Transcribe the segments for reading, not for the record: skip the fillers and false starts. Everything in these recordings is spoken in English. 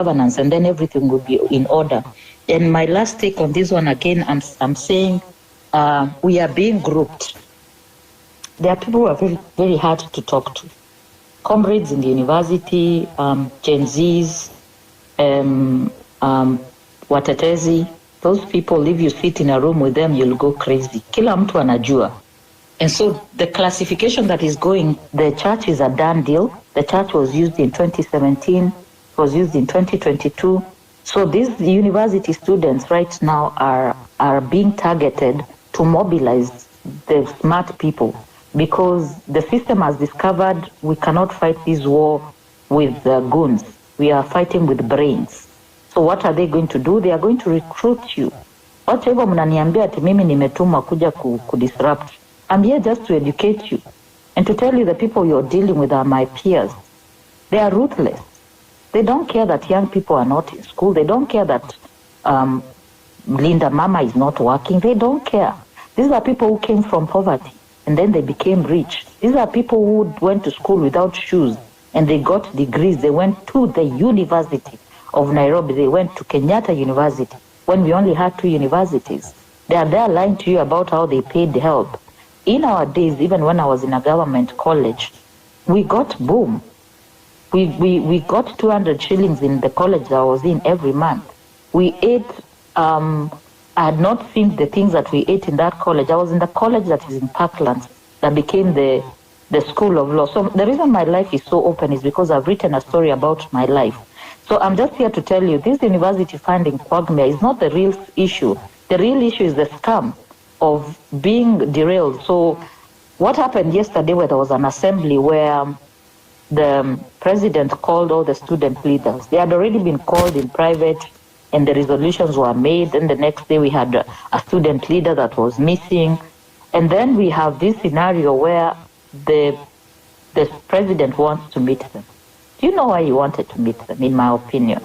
governance, and then everything will be in order. And my last take on this one again, I'm saying we are being grouped. There are people who are very, very hard to talk to. Comrades in the university, Gen Zs, watetezi, those people, if you sit in a room with them, you'll go crazy. Kila mtu anajua. And so the classification that is going, the church is a done deal. The church was used in 2017, was used in 2022. So these university students right now are being targeted to mobilize the smart people, because the system has discovered we cannot fight this war with goons. We are fighting with brains. So what are they going to do? They are going to recruit you. Wacha hivyo mnaniambia ati mimi nimetumwa kuja kudisrupt. I'm here just to educate you and to tell you the people you're dealing with are my peers. They are ruthless. They don't care that young people are not in school. They don't care that Linda Mama is not working. They don't care. These are people who came from poverty and then they became rich. These are people who went to school without shoes and they got degrees. They went to the University of Nairobi. They went to Kenyatta University when we only had 2 universities. They are there lying to you about how they paid help. In our days, even when I was in a government college, we got boom. We got 200 shillings in the college that I was in every month. We ate, I had not seen the things that we ate in that college. I was in the college that is in Parklands that became the School of Law. So the reason my life is so open is because I've written a story about my life. So I'm just here to tell you, this university funding quagmire is not the real issue. The real issue is the scam of being derailed. So what happened yesterday where there was an assembly where the president called all the student leaders. They had already been called in private and the resolutions were made. And the next day we had a student leader that was missing. And then we have this scenario where the president wants to meet them. Do you know why he wanted to meet them, in my opinion?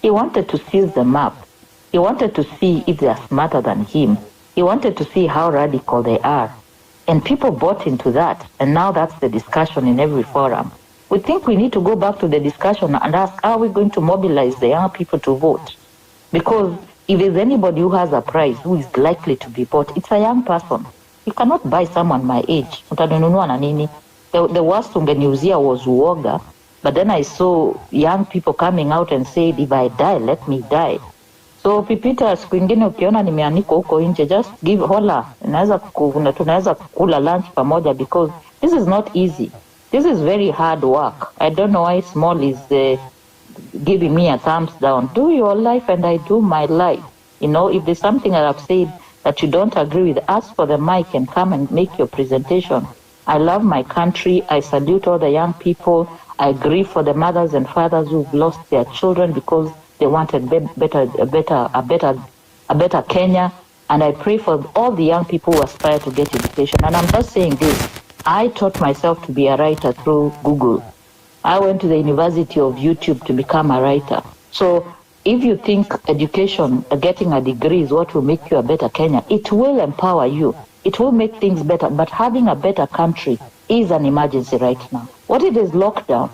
He wanted to seize them up. He wanted to see if they are smarter than him. He wanted to see how radical they are. And people bought into that. And now that's the discussion in every forum. We think we need to go back to the discussion and ask, how are we going to mobilize the young people to vote? Because if there's anybody who has a prize who is likely to be bought, it's a young person. You cannot buy someone my age. Utanunua na nini? The worst ungeniuzia was uoga. But then I saw young people coming out and said, if I die, let me die. So Pipita, siku ingine ukiona nimeanikwa huko nje, just give hola. Tunaweza kula lunch pamoja, because this is not easy. This is very hard work. I don't know why Small is giving me a thumbs down. Do your life and I do my life. You know, if there's something that I've said that you don't agree with, ask for the mic and come and make your presentation. I love my country. I salute all the young people. I grieve for the mothers and fathers who've lost their children because they wanted a better Kenya. And I pray for all the young people who aspire to get education. And I'm just saying this. I taught myself to be a writer through Google. I went to the University of YouTube to become a writer. So if you think education, getting a degree is what will make you a better Kenya, it will empower you. It will make things better. But having a better country is an emergency right now. What it is lockdown?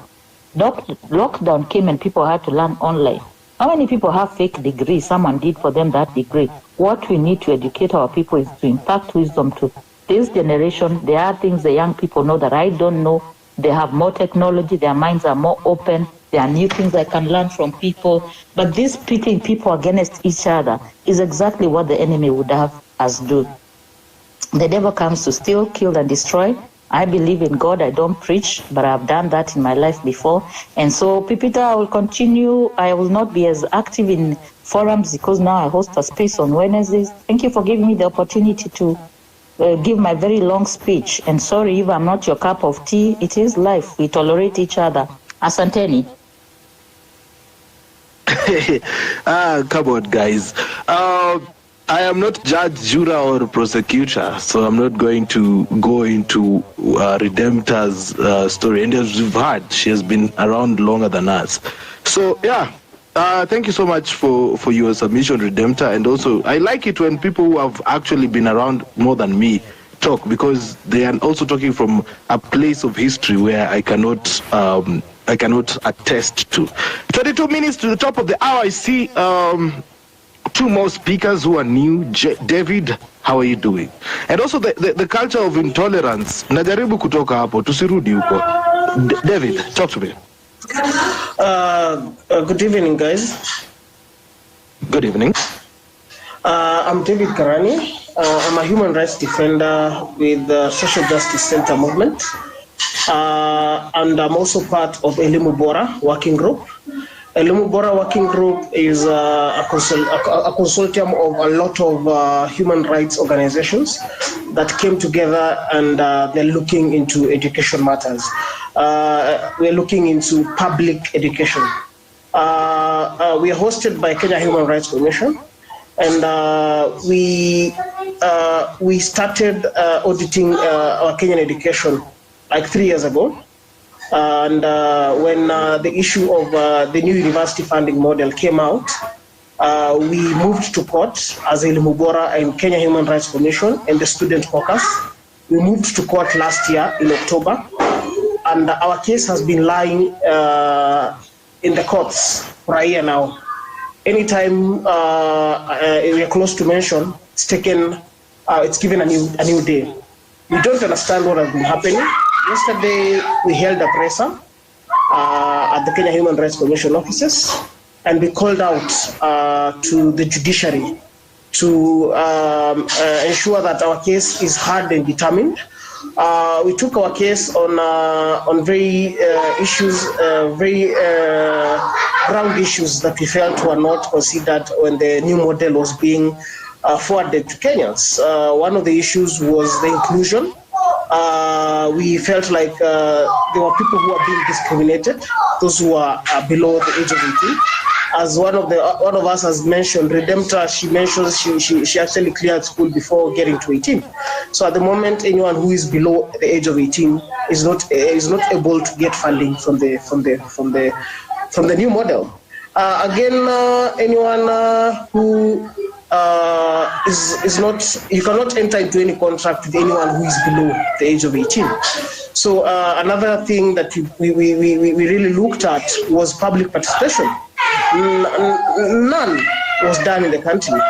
Lockdown came and people had to learn online. How many people have fake degrees? Someone did for them that degree. What we need to educate our people is to impart wisdom to this generation. There are things the young people know that I don't know. They have more technology. Their minds are more open. There are new things I can learn from people. But this pitting people against each other is exactly what the enemy would have us do. The devil comes to steal, kill, and destroy. I believe in God. I don't preach, but I've done that in my life before. And so, Pipita, I will continue. I will not be as active in forums because now I host a space on Wednesdays. Thank you for giving me the opportunity to give my very long speech. And sorry if I'm not your cup of tea. It is life. We tolerate each other. Asanteni. Come on, guys. I am not judge, juror, or prosecutor, so I'm not going to go into Redemptor's story. And as we've heard, she has been around longer than us. So, yeah, thank you so much for your submission, Redemptor. And also, I like it when people who have actually been around more than me talk, because they are also talking from a place of history where I cannot attest to. 22 minutes to the top of the hour. I see two more speakers who are new. David, how are you doing? And also the culture of intolerance. Najaribu kutoka hapo, tusirudi huko. David, talk to me. Good evening, guys. Good evening. I'm David Karani. I'm a human rights defender with the Social Justice Center movement. And I'm also part of Elimu Bora working group. Elimu Bora working group is a consortium of a lot of human rights organizations that came together, and they're looking into education matters. We're looking into public education. We are hosted by Kenya Human Rights Commission, and we started auditing our Kenyan education like 3 years ago. And when the issue of the new university funding model came out, we moved to court as Elimu Bora and Kenya Human Rights Commission and the Student Caucus. We moved to court last year in October, and our case has been lying in the courts for a year now. Anytime we are close to mention, it's given a new day. We don't understand what has been happening. Yesterday, we held a presser at the Kenya Human Rights Commission offices, and we called out to the judiciary to ensure that our case is heard and determined. We took our case on very ground issues that we felt were not considered when the new model was being forwarded to Kenyans. One of the issues was the inclusion. We felt like there were people who are being discriminated, those who are below the age of 18. As one of us has mentioned, Redemptor, she mentions she actually cleared school before getting to 18. So at the moment, anyone who is below the age of 18 is not able to get funding from the new model. Anyone who is not, you cannot enter into any contract with anyone who is below the age of 18. So another thing that we really looked at was public participation. None was done in the country.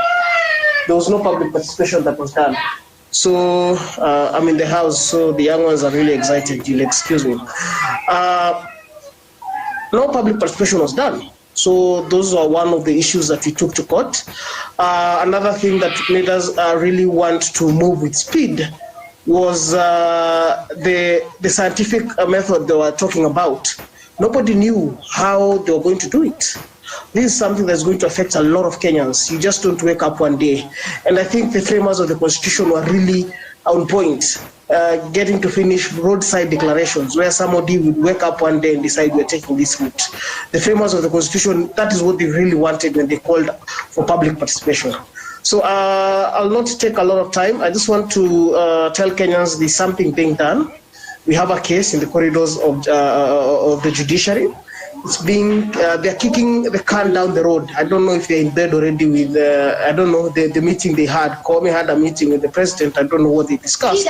There was no public participation that was done. So I'm in the house, so the young ones are really excited. You'll excuse me. No public participation was done. So those are one of the issues that we took to court. Another thing that made us really want to move with speed was the scientific method they were talking about. Nobody knew how they were going to do it. This is something that's going to affect a lot of Kenyans. You just don't wake up one day. And I think the framers of the Constitution were really on point, getting to finish roadside declarations where somebody would wake up one day and decide we're taking this route. The framers of the Constitution, that is what they really wanted when they called for public participation. So I'll not take a lot of time. I just want to tell Kenyans there's something being done. We have a case in the corridors of the judiciary. It's being, they're kicking the can down the road. I don't know if they're in bed already with, I don't know, the meeting they had. Kwame had a meeting with the president. I don't know what they discussed.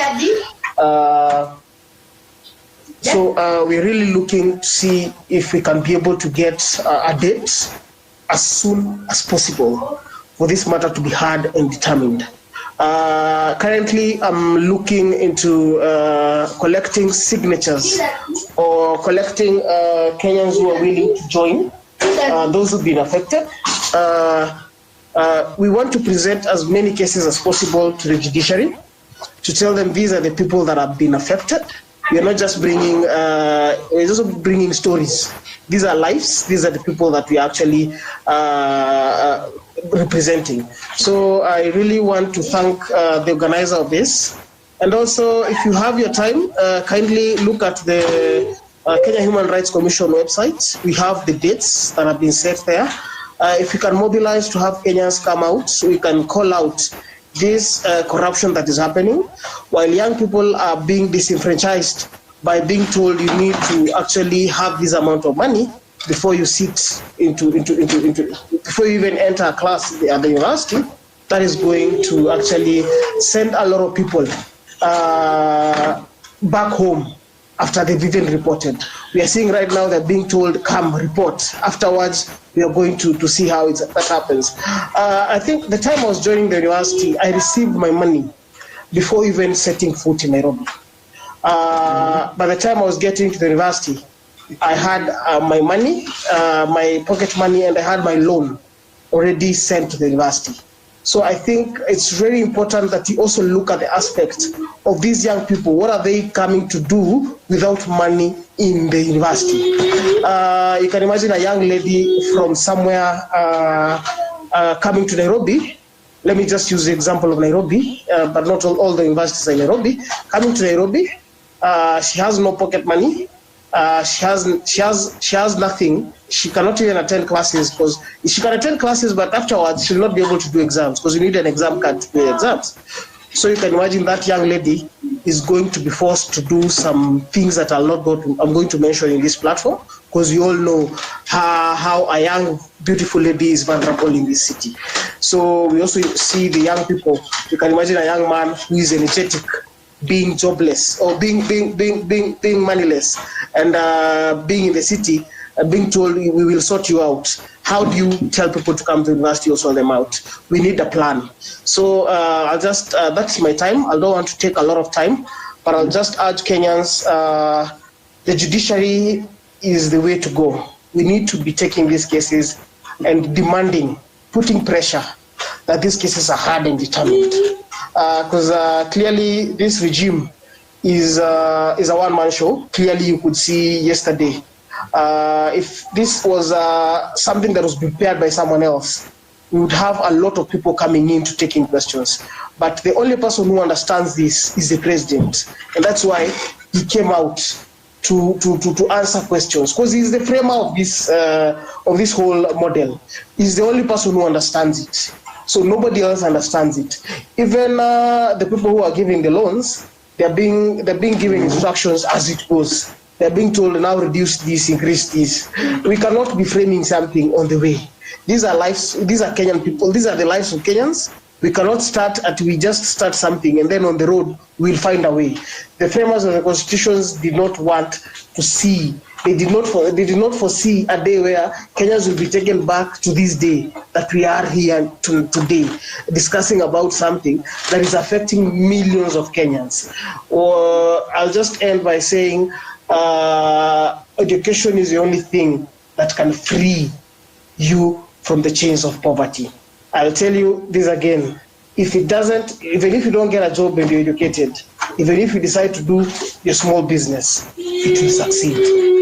So we're really looking to see if we can be able to get a date as soon as possible for this matter to be heard and determined. Currently, I'm looking into collecting signatures or collecting Kenyans who are willing to join, those who've been affected. We want to present as many cases as possible to the judiciary to tell them these are the people that have been affected. We're not just bringing, we're also bringing stories. These are lives. These are the people that we are actually representing. So I really want to thank the organizer of this. And also, if you have your time, kindly look at the Kenya Human Rights Commission website. We have the dates that have been set there. If you can mobilize to have Kenyans come out, so we can call out this corruption that is happening, while young people are being disenfranchised by being told you need to actually have this amount of money before you sit before you even enter a class at the university. That is going to actually send a lot of people back home after they've even reported. We are seeing right now they're being told, come report. Afterwards, we are going to see how that happens. I think the time I was joining the university, I received my money before even setting foot in Nairobi. By the time I was getting to the university, I had my money, my pocket money, and I had my loan already sent to the university. So I think it's very important that you also look at the aspect of these young people. What are they coming to do without money in the university? You can imagine a young lady from somewhere coming to Nairobi. Let me just use the example of Nairobi, but not all the universities are in Nairobi. Coming to Nairobi, she has no pocket money. She has nothing. She cannot even attend classes, because she can attend classes, but afterwards she'll not be able to do exams, because you need an exam card to do exams. So you can imagine that young lady is going to be forced to do some things that I'm going to mention in this platform, because you all know how a young, beautiful lady is vulnerable in this city. So we also see the young people. You can imagine a young man who is energetic being jobless or being moneyless, and being in the city and being told, we will sort you out. How do you tell people to come to university or sort them out? We need a plan. So I'll just, that's my time. I don't want to take a lot of time, but I'll just urge Kenyans, the judiciary is the way to go. We need to be taking these cases and demanding, putting pressure that these cases are hard and determined. Because clearly this regime is a one-man show. Clearly you could see yesterday, if this was something that was prepared by someone else, we would have a lot of people coming in to taking questions. But the only person who understands this is the president. And that's why he came out to answer questions, because he's the framer of this whole model. He's the only person who understands it. So nobody else understands it. Even the people who are giving the loans, they're being given instructions as it goes. They're being told, now reduce this, increase this. We cannot be framing something on the way. These are lives. These are Kenyan people. These are the lives of Kenyans. We cannot we just start something and then on the road we'll find a way. The framers of the constitutions did not want to see. They did not foresee a day where Kenyans will be taken back to this day that we are here today, discussing about something that is affecting millions of Kenyans. Or I'll just end by saying, education is the only thing that can free you from the chains of poverty. I'll tell you this again. If it doesn't, even if you don't get a job and you're educated, even if you decide to do your small business, it will succeed.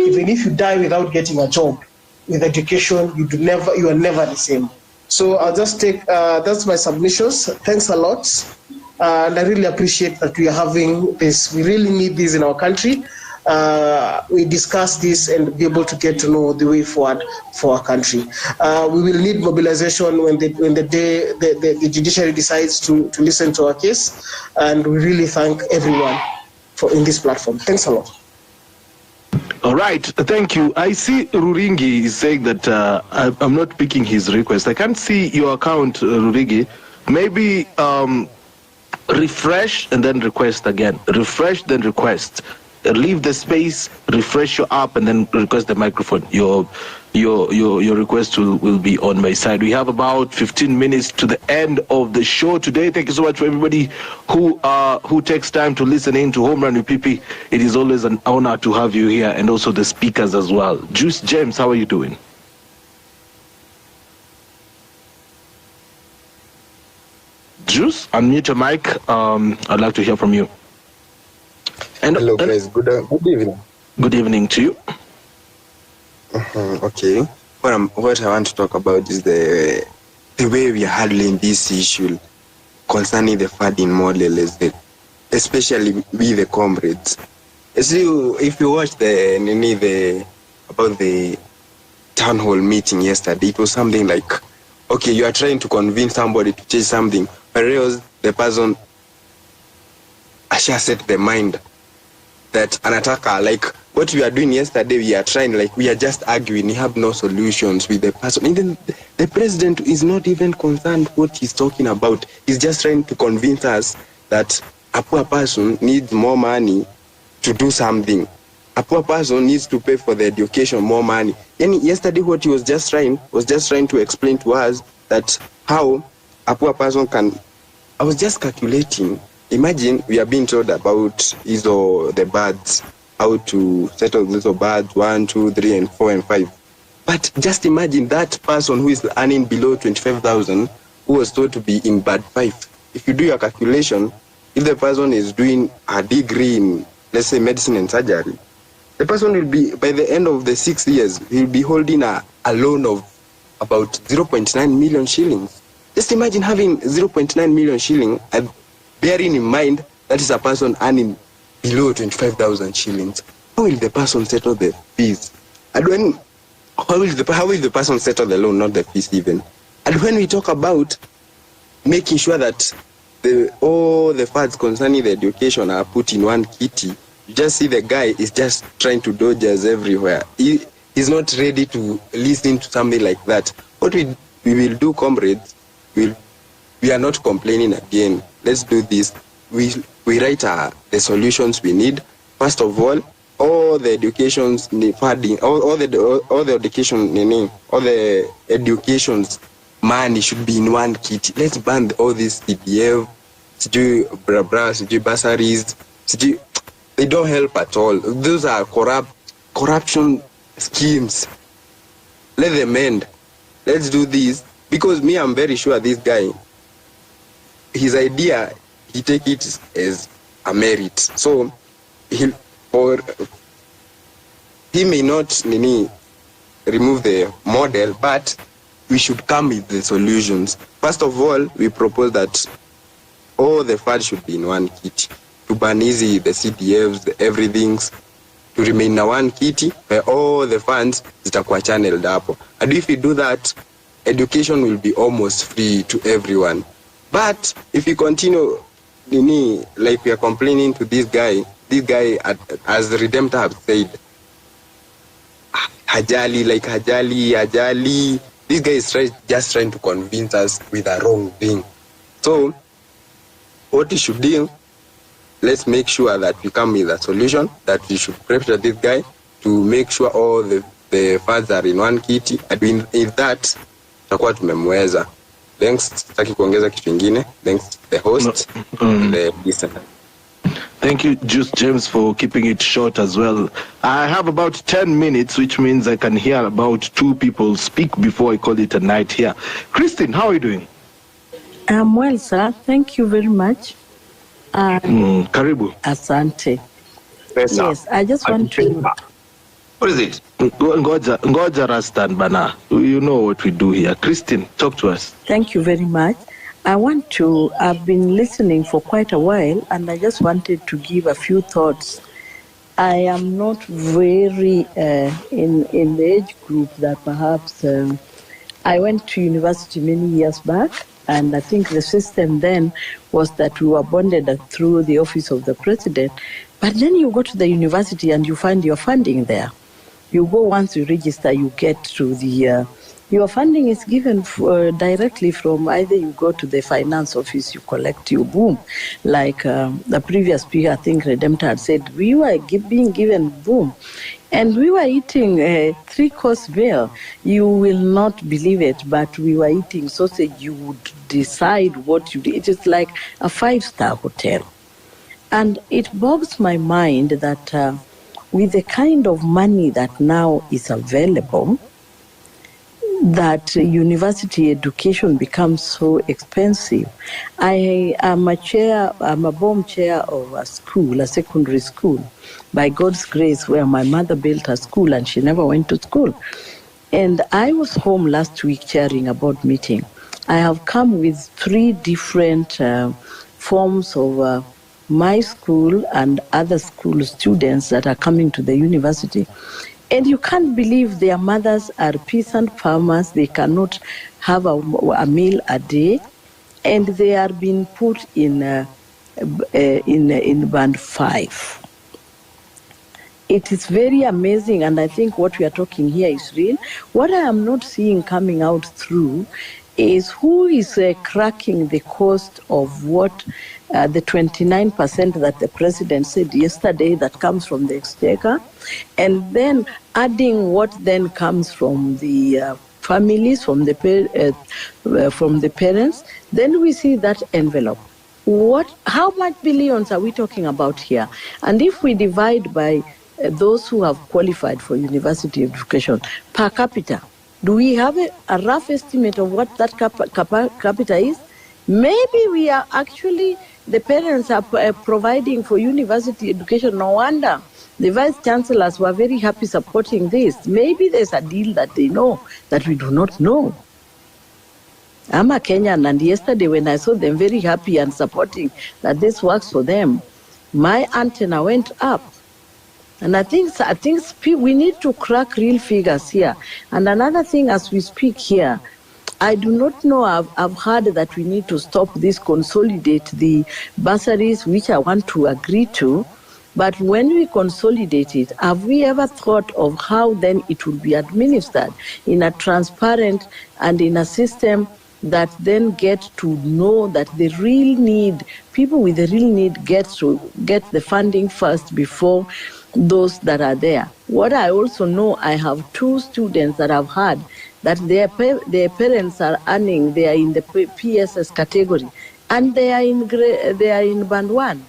Even if you die without getting a job, with education, you are never the same. So I'll just take, that's my submissions. Thanks a lot. And I really appreciate that we are having this. We really need this in our country. We discuss this and be able to get to know the way forward for our country. We will need mobilization when the judiciary decides to listen to our case, and we really thank everyone in this platform. Thanks a lot. All right, thank you. I see Ruringi is saying that I'm not picking his request. I can't see your account, Ruringi. Maybe refresh and then request again. Refresh, then request. Leave the space, refresh your app, and then request the microphone. Your request will be on my side. We have about 15 minutes to the end of the show today. Thank you so much for everybody who takes time to listen in to Home Run with PP. It is always an honor to have you here, and also the speakers as well. Juice James, how are you doing? Juice, unmute your mic. I'd like to hear from you. Hello, guys. Good evening. Good evening to you. Okay. What I want to talk about is the way we are handling this issue concerning the funding model, especially with the comrades. If you watch about the town hall meeting yesterday, it was something like, okay, you are trying to convince somebody to change something, but else the person actually set the mind that anataka, like what we are doing yesterday, we are trying, like we are just arguing, we have no solutions with the person. Even the president is not even concerned what he's talking about. He's just trying to convince us that a poor person needs more money to do something. a poor person needs to pay for the education more money. And yesterday what he was just trying to explain to us that how a poor person can. I was just calculating. Imagine we are being told about the birds, how to settle little birds 1, 2, 3, and 4 and 5. But just imagine that person who is earning below 25,000, who was told to be in bird 5. If you do your calculation, if the person is doing a degree in, let's say, medicine and surgery, the person will be, by the end of the 6 years, he'll be holding a loan of about 0.9 million shillings. Just imagine having 0.9 million shillings and bearing in mind that is a person earning below 25,000 shillings. How will the person settle the fees? And how will the person settle the loan, not the fees even? And when we talk about making sure that all the funds concerning the education are put in one kitty, you just see the guy is just trying to dodge us everywhere. He's not ready to listen to something like that. What we will do, comrades, we are not complaining again. Let's do this. We write the solutions we need. First of all the educations funding, all the educations money should be in one kit. Let's ban all these CDF, bursaries. They don't help at all. Those are corruption schemes. Let them end. Let's do this. Because I'm very sure this guy, his idea, he take it as a merit. So he may not remove the model, but we should come with the solutions. First of all, we propose that all the funds should be in one kit. To ban easy the CDFs, the everythings, to remain in one kitty where all the funds zitakuwa channeled up. And if we do that, education will be almost free to everyone. But if we continue, like we are complaining to this guy, as the Redemptor have said, Hajali. This guy is just trying to convince us with a wrong thing. So, what we should do, let's make sure that we come with a solution, that we should pressure this guy to make sure all the funds are in one kitty. And in that, tutakuwa tumemweza. Thanks, sitaki kuongeza kitu kingine. Thanks the host and the listener. Thank you, Juice James, for keeping it short as well. I have about 10 minutes, which means I can hear about 2 people speak before I call it a night here. Christine, how are you doing? I'm well, sir. Thank you very much. Karibu. Asante. Yes, I just want to... What is it? Ngoja Rastan Bana. You know what we do here. Christine, talk to us. Thank you very much. I've been listening for quite a while, and I just wanted to give a few thoughts. I am not very in the age group that perhaps I went to university many years back, and I think the system then was that we were bonded through the office of the president. But then you go to the university and you find your funding there. You go, once you register, you get to the... your funding is given directly from either you go to the finance office, you collect your boom. Like the previous speaker, I think Redemptor had said, we were being given boom. And we were eating a 3-course meal. You will not believe it, but we were eating sausage. You would decide what you do. It is like a 5-star hotel. And it bogs my mind that with the kind of money that now is available, that university education becomes so expensive. I am a BOM chair of a school, a secondary school, by God's grace, where my mother built a school and she never went to school. And I was home last week chairing a board meeting. I have come with 3 different forms of my school and other school students that are coming to the university. And you can't believe their mothers are peasant farmers. They cannot have a meal a day. And they are being put in band 5. It is very amazing, and I think what we are talking here is real. What I am not seeing coming out through is who is cracking the cost of what the 29% that the president said yesterday that comes from the exchequer, and then adding what then comes from the families, from the parents, then we see that envelope. How much billions are we talking about here? And if we divide by those who have qualified for university education per capita, do we have a rough estimate of what that capita is? Maybe we are actually, the parents are providing for university education. No wonder the vice chancellors were very happy supporting this. Maybe there's a deal that they know that we do not know. I'm a Kenyan, and yesterday when I saw them very happy and supporting that this works for them, my antenna went up. And I think we need to crack real figures here. And another thing, as we speak here, I do not know, I've heard that we need to stop this, consolidate the bursaries, which I want to agree to. But when we consolidate it, have we ever thought of how then it will be administered in a transparent and in a system that then get to know that the real need, people with the real need get the funding first before those that are there. What I also know, I have 2 students that have had that their parents are earning, they are in the PSS category, and they are in band 1.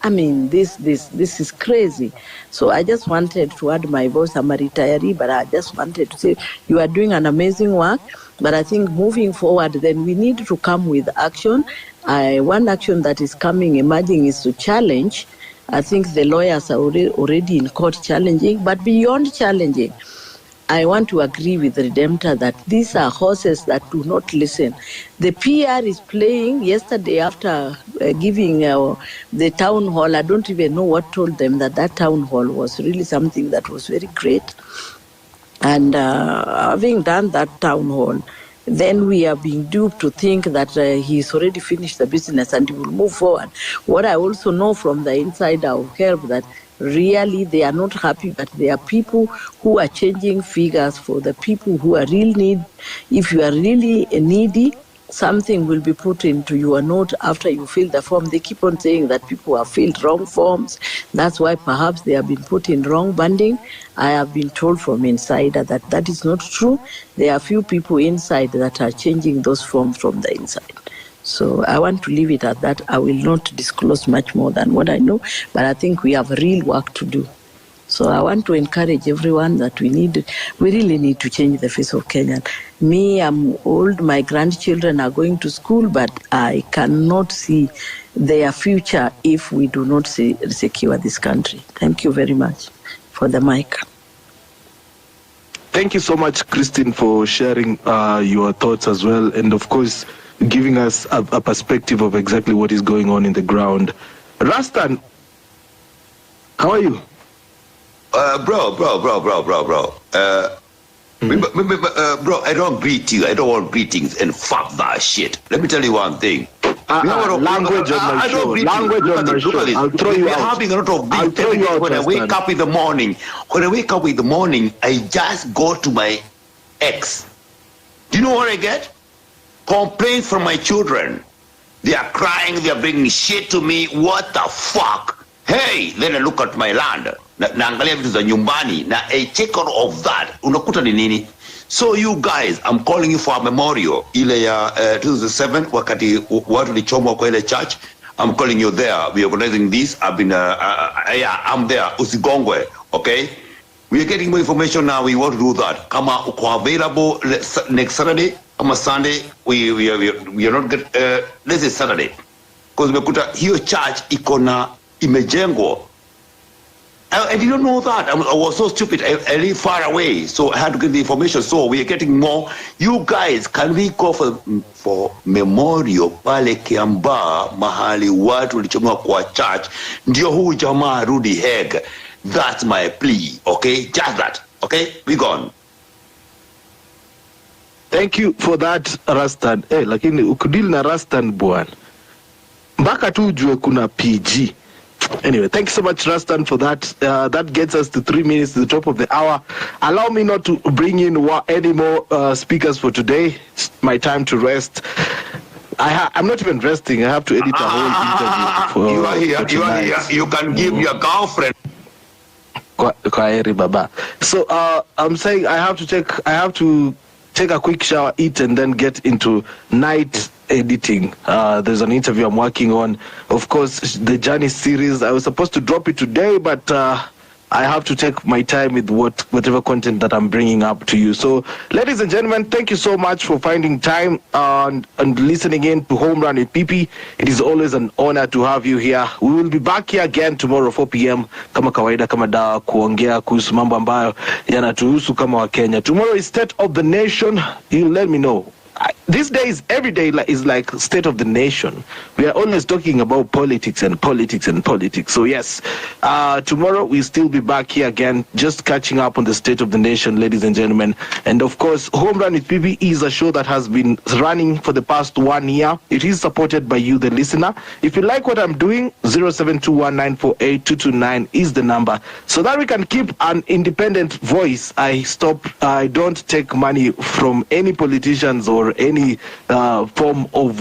I mean, this is crazy. So I just wanted to add my voice. I'm a retiree, but I just wanted to say you are doing an amazing work. But I think moving forward, then we need to come with action. One action that is emerging is to challenge. I think the lawyers are already in court challenging, but beyond challenging, I want to agree with Redemptor that these are horses that do not listen. The PR is playing. Yesterday after giving the town hall, I don't even know what told them that town hall was really something that was very great. And having done that town hall, then we are being duped to think that he's already finished the business and he will move forward. What I also know from the insider of HELP that really they are not happy, but there are people who are changing figures for the people who are real need. If you are really needy, something will be put into your note after you fill the form. They keep on saying that people have filled wrong forms. That's why perhaps they have been put in wrong banding. I have been told from insider that that is not true. There are few people inside that are changing those forms from the inside. So I want to leave it at that. I will not disclose much more than what I know, but I think we have real work to do. So I want to encourage everyone that we really need to change the face of Kenya. Me, I'm old, my grandchildren are going to school, but I cannot see their future if we do not secure this country. Thank you very much for the mic. Thank you so much, Christine, for sharing your thoughts as well, and of course, giving us a perspective of exactly what is going on in the ground. Rastan, how are you? Bro. Bro, I don't greet you. I don't want greetings, and fuck that shit. Let me tell you one thing. Language on my show. Language on my show. I'll throw you out. We're having a lot of big when I wake up in the morning. When I wake up in the morning, I just go to my ex. Do you know what I get? Complaints from my children. They are crying. They are bringing shit to me. What the fuck? Hey, then I look at my land. Naangalia vitu za nyumbani. Na a check out of that. Unakuta ni nini? So you guys, I'm calling you for a memorial. Ile ya 2007 wakati watu lichomwa kwa ile church. I'm calling you there. We're organizing this. I've been, I'm there. Usigongwe, okay? We are getting more information now. We want to do that. Kama uko available next Saturday, kama Sunday, we are not get. Let's say Saturday, because umekuta hiyo church iko na imejengwa. I didn't know that. I was so stupid. I live far away, so I had to get the information. So we are getting more. You guys, can we go for memorial pale Kiambaa, mahali watu walichomwa kwa church, ndio huu jamaa rudi Hague. That's my plea, okay? Just that, okay? We gone. Thank you for that, Rastan. Lakini ukudili na Rastan bwana. Mpaka tu ujue kuna PG. Anyway, thank you so much, Rastan, for that. That gets us to 3 minutes to the top of the hour. Allow me not to bring in any more speakers for today. It's my time to rest. I'm not even resting. I have to edit a whole interview. You are here. You can give your girlfriend. Kwaheri baba. So I'm saying I have to take a quick shower, eat, and then get into night editing. There's an interview I'm working on. Of course, the Journey series. I was supposed to drop it today, but I have to take my time with whatever content that I'm bringing up to you. So, ladies and gentlemen, thank you so much for finding time and listening in to Home Run with PP. It is always an honor to have you here. We will be back here again tomorrow 4 p.m. kama kawaida, kama dawa, kuongea kuhusu mambo ambayo yanatuhusu kama wa Kenya. Tomorrow is State of the Nation. You let me know. These days, every day is like State of the Nation. We are always talking about politics and politics and politics. So yes, tomorrow we'll still be back here again, just catching up on the State of the Nation, ladies and gentlemen. And of course, Home Run with PP is a show that has been running for the past 1 year. It is supported by you, the listener. If you like what I'm doing, 0721948229 is the number, so that we can keep an independent voice. I don't take money from any politicians or any form of